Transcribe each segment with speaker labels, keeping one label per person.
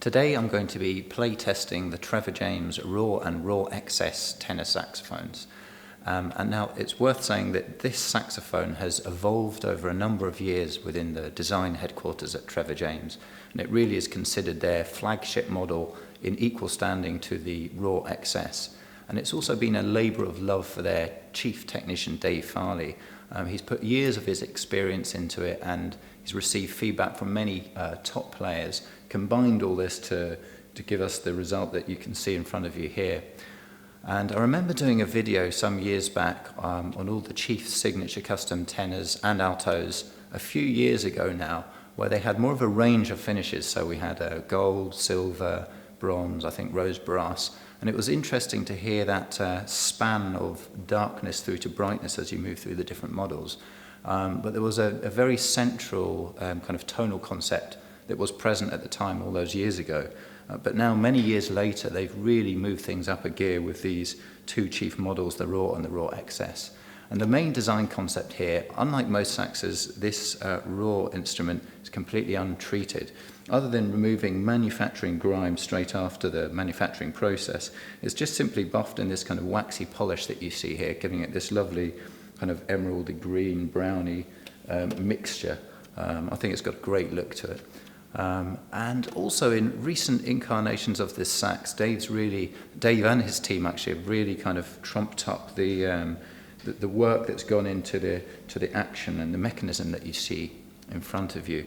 Speaker 1: Today I'm going to be play testing the Trevor James Raw and Raw XS tenor saxophones. And now it's worth saying that this saxophone has evolved over a number of years within the design headquarters at Trevor James, and it really is considered their flagship model in equal standing to the Raw XS. And it's also been a labour of love for their chief technician, Dave Farley. He's put years of his experience into it, and he's received feedback from many top players, combined all this to give us the result that you can see in front of you here. And I remember doing a video some years back on all the chief signature custom tenors and altos a few years ago now, where they had more of a range of finishes. So we had gold, silver, bronze, I think rose brass. And it was interesting to hear that span of darkness through to brightness as you move through the different models. But there was a very central kind of tonal concept that was present at the time all those years ago. But now, many years later, they've really moved things up a gear with these two chief models, the Raw and the Raw XS. And the main design concept here, unlike most saxes, this Raw instrument is completely untreated. Other than removing manufacturing grime straight after the manufacturing process, it's just simply buffed in this kind of waxy polish that you see here, giving it this lovely kind of emeraldy green, browny mixture. I think it's got a great look to it. And also in recent incarnations of this sax, Dave and his team actually have really kind of trumped up the work that's gone into the action and the mechanism that you see in front of you.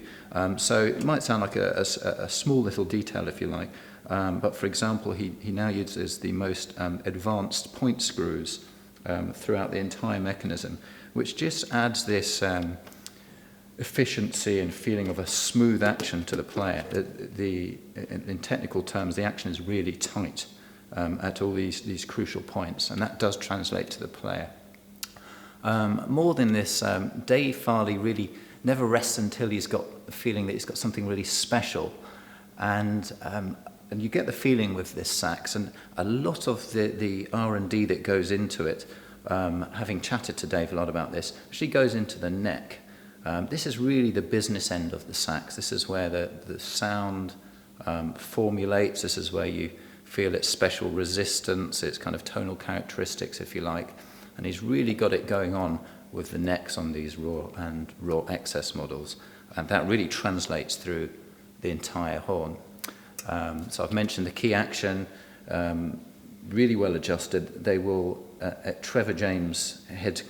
Speaker 1: So it might sound like a small little detail, if you like, but for example, he now uses the most advanced point screws throughout the entire mechanism, which just adds this efficiency and feeling of a smooth action to the player. In technical terms, the action is really tight at all these crucial points, and that does translate to the player. More than this, Dave Farley really never rests until he's got the feeling that he's got something really special, and you get the feeling with this sax, and a lot of the R&D that goes into it, having chatted to Dave a lot about this, actually goes into the neck. This is really the business end of the sax. This is where the sound formulates. This is where you feel its special resistance, its kind of tonal characteristics, if you like. And he's really got it going on with the necks on these Raw and Raw XS models. And that really translates through the entire horn. So I've mentioned the key action, really well adjusted. They will, at Trevor James Head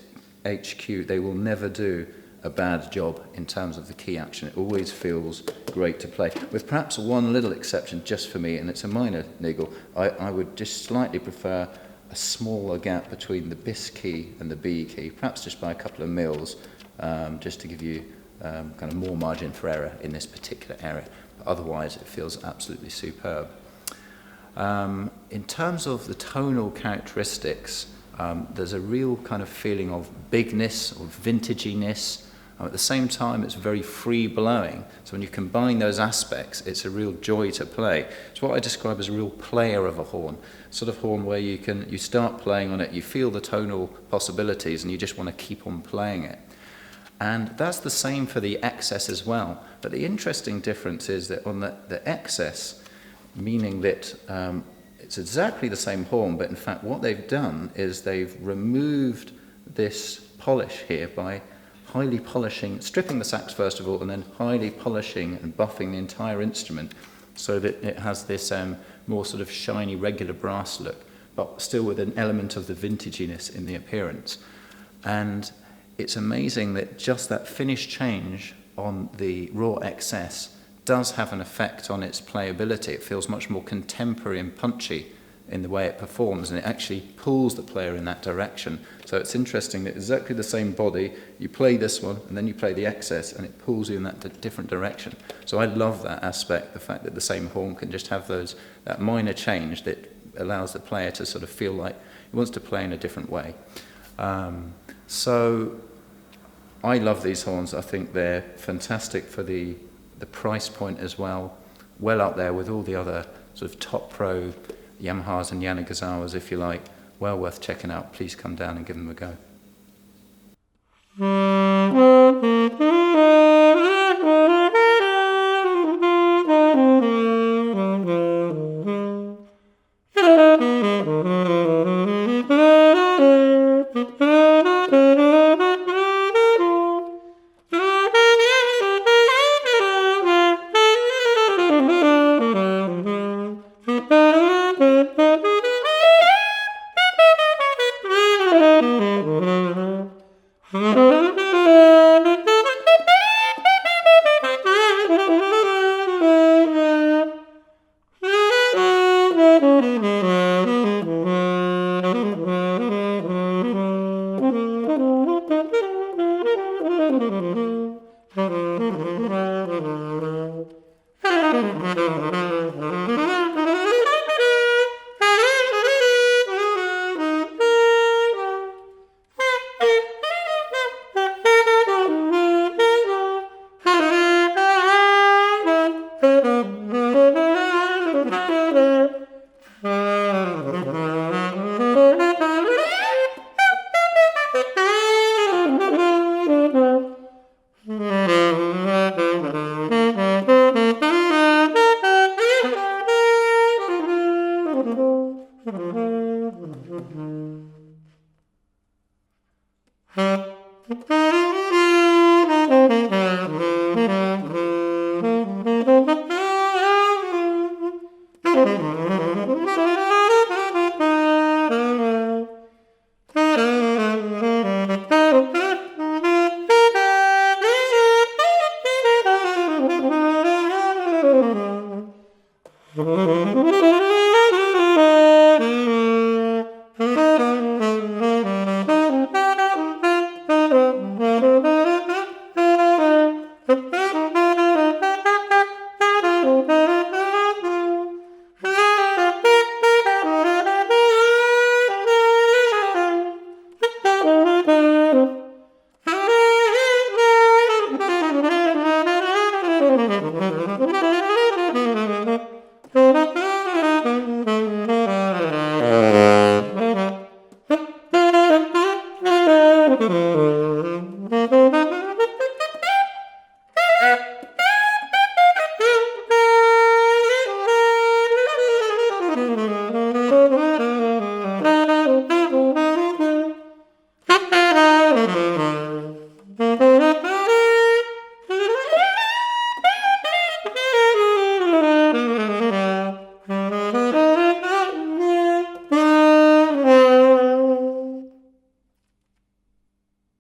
Speaker 1: HQ, they will never do a bad job in terms of the key action. It always feels great to play, with perhaps one little exception just for me, and it's a minor niggle. I would just slightly prefer a smaller gap between the bis key and the B key, perhaps just by a couple of mils, just to give you kind of more margin for error in this particular area. But otherwise, it feels absolutely superb. In terms of the tonal characteristics, there's a real kind of feeling of bigness or vintaginess. At the same time, it's very free-blowing. So when you combine those aspects, it's a real joy to play. It's what I describe as a real player of a horn, sort of horn where you start playing on it, you feel the tonal possibilities, and you just want to keep on playing it. And that's the same for the XS as well. But the interesting difference is that on the XS, meaning that it's exactly the same horn, but in fact what they've done is they've removed this polish here by highly polishing, stripping the sax first of all, and then highly polishing and buffing the entire instrument so that it has this more sort of shiny, regular brass look, but still with an element of the vintaginess in the appearance. And it's amazing that just that finish change on the Raw XS does have an effect on its playability. It feels much more contemporary and punchy in the way it performs, and it actually pulls the player in that direction. So it's interesting that exactly the same body, you play this one and then you play the XS and it pulls you in that different direction. So I love that aspect, the fact that the same horn can just have that minor change that allows the player to sort of feel like he wants to play in a different way. So I love these horns. I think they're fantastic for the price point as well, well up there with all the other sort of top pro Yamahas and Yanagazawas, if you like. Well worth checking out. Please come down and give them a go.